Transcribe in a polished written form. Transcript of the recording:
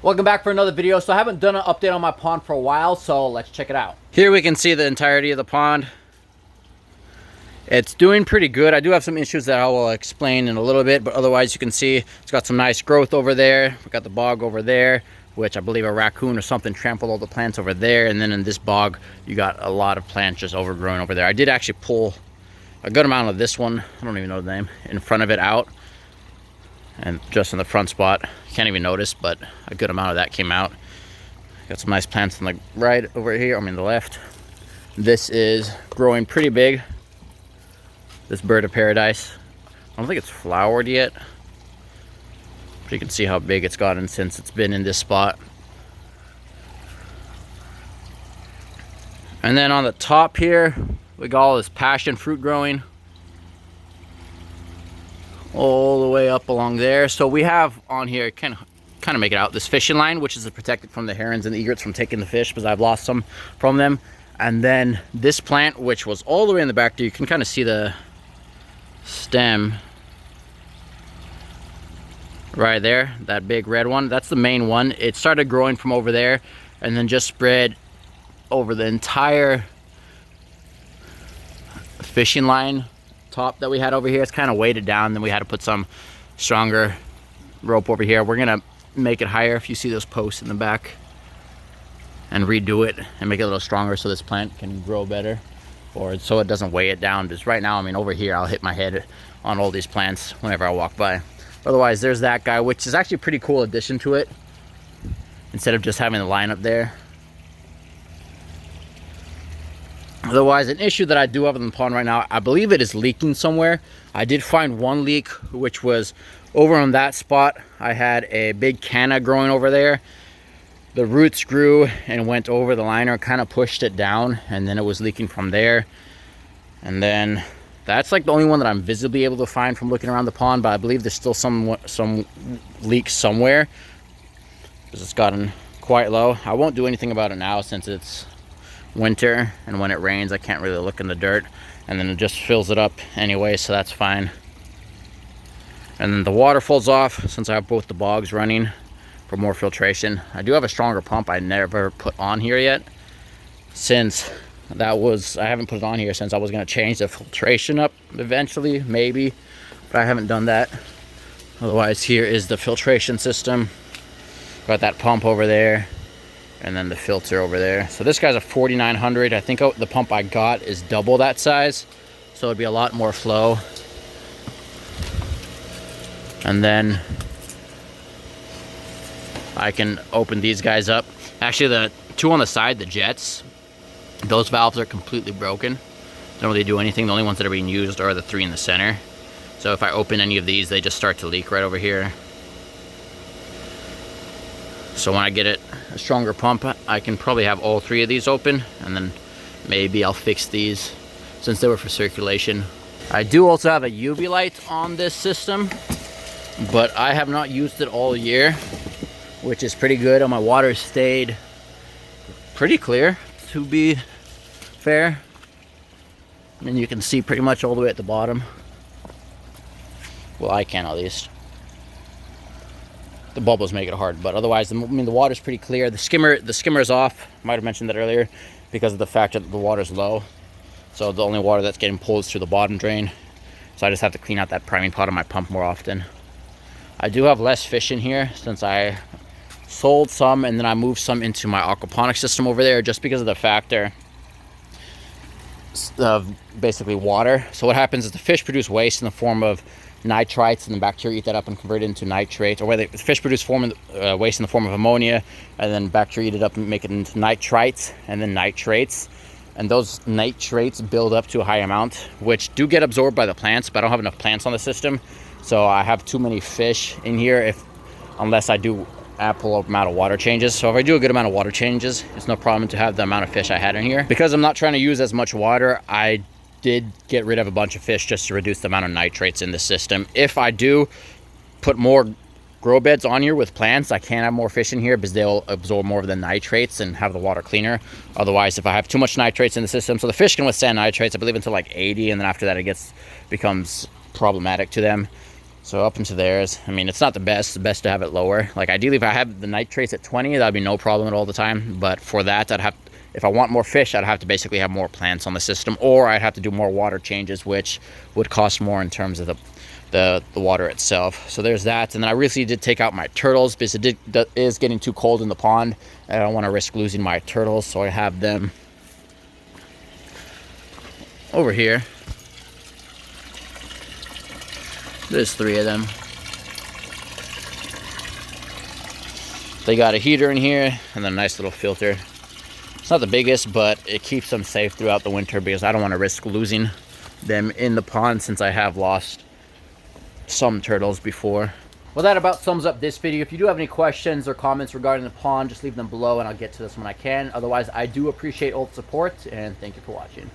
Welcome back for another video. So I haven't done an update on my pond for a while, so let's check it out. Here we can see the entirety of the pond. It's doing pretty good. I do have some issues that I will explain in a little bit, but otherwise you can see it's got some nice growth over there. We got the bog over there, which I believe a raccoon or something trampled all the plants over there. And then in this bog, you got a lot of plants just overgrown over there. I did actually pull a good amount of this one, I don't even know the name, in front of it out. And just in the front spot, you can't even notice, but a good amount of that came out. Got some nice plants on the right over here, I mean the left. This is growing pretty big. This bird of paradise. I don't think it's flowered yet, but you can see how big it's gotten since it's been in this spot. And then on the top here, we got all this passion fruit growing all the way up along there. So we have on here, kind of make it out, this fishing line, which is protected from the herons and the egrets from taking the fish, because I've lost some from them. And then this plant, which was all the way in the back there, you can kind of see the stem right there, that big red one. That's the main one. It started growing from over there and then just spread over the entire fishing line top that we had over here. It's kind of weighted down, then we had to put some stronger rope over here. We're gonna make it higher, if you see those posts in the back, and redo it and make it a little stronger so this plant can grow better, or so it doesn't weigh it down. Because right now, I mean, over here I'll hit my head on all these plants whenever I walk by. Otherwise, there's that guy, which is actually a pretty cool addition to it, instead of just having the line up there. Otherwise, an issue that I do have in the pond right now, I believe it is leaking somewhere. I did find one leak, which was over on that spot. I had a big canna growing over there. The roots grew and went over the liner, kind of pushed it down, and then it was leaking from there. And then that's like the only one that I'm visibly able to find from looking around the pond, but I believe there's still some leaks somewhere, because it's gotten quite low. I won't do anything about it now since it's winter, and when it rains I can't really look in the dirt, and then it just fills it up anyway, so that's fine. And then the water falls off since I have both the bogs running for more filtration. I do have a stronger pump I never put on here yet, since I haven't put it on here since I was going to change the filtration up eventually, maybe, but I haven't done that. Otherwise, here is the filtration system. Got that pump over there, and then the filter over there. So this guy's a 4900. I think the pump I got is double that size, so it'd be a lot more flow. And then I can open these guys up. Actually, the two on the side, the jets, those valves are completely broken. They don't really do anything. The only ones that are being used are the three in the center. So if I open any of these, they just start to leak right over here. So when I get it a stronger pump, I can probably have all three of these open, and then maybe I'll fix these since they were for circulation. I do also have a UV light on this system, but I have not used it all year, which is pretty good. My water stayed pretty clear, to be fair. And you can see pretty much all the way at the bottom. Well, I can at least. The bubbles make it hard, but otherwise, I mean, the water's pretty clear. The skimmer is off. Might have mentioned that earlier, because of the fact that the water's low. So the only water that's getting pulled is through the bottom drain. So I just have to clean out that priming pot of my pump more often. I do have less fish in here since I sold some, and then I moved some into my aquaponics system over there, just because of the factor of basically water. So what happens is the fish produce waste in the form of nitrites, and the bacteria eat that up and convert it into nitrates, or whether the fish produce waste in the form of ammonia, and then bacteria eat it up and make it into nitrites and then nitrates. And those nitrates build up to a high amount, which do get absorbed by the plants, but I don't have enough plants on the system, so I have too many fish in here unless I do ample amount of water changes. So if I do a good amount of water changes, it's no problem to have the amount of fish I had in here. Because I'm not trying to use as much water, I did get rid of a bunch of fish just to reduce the amount of nitrates in the system. If I do put more grow beds on here with plants, I can have more fish in here because they'll absorb more of the nitrates and have the water cleaner. Otherwise, if I have too much nitrates in the system, so the fish can withstand nitrates, I believe, until like 80, and then after that it becomes problematic to them. So up into theirs, I mean, it's not the best. It's best to have it lower. Like ideally, if I have the nitrates at 20, that'd be no problem at all the time. But for that, I'd have, if I want more fish, I'd have to basically have more plants on the system, or I'd have to do more water changes, which would cost more in terms of the water itself. So there's that. And then I recently did take out my turtles because it is getting too cold in the pond, and I don't want to risk losing my turtles. So I have them over here. There's 3 of them. They got a heater in here and then a nice little filter. It's not the biggest, but it keeps them safe throughout the winter because I don't want to risk losing them in the pond, since I have lost some turtles before. Well, that about sums up this video. If you do have any questions or comments regarding the pond, just leave them below and I'll get to this when I can. Otherwise, I do appreciate all the support, and thank you for watching.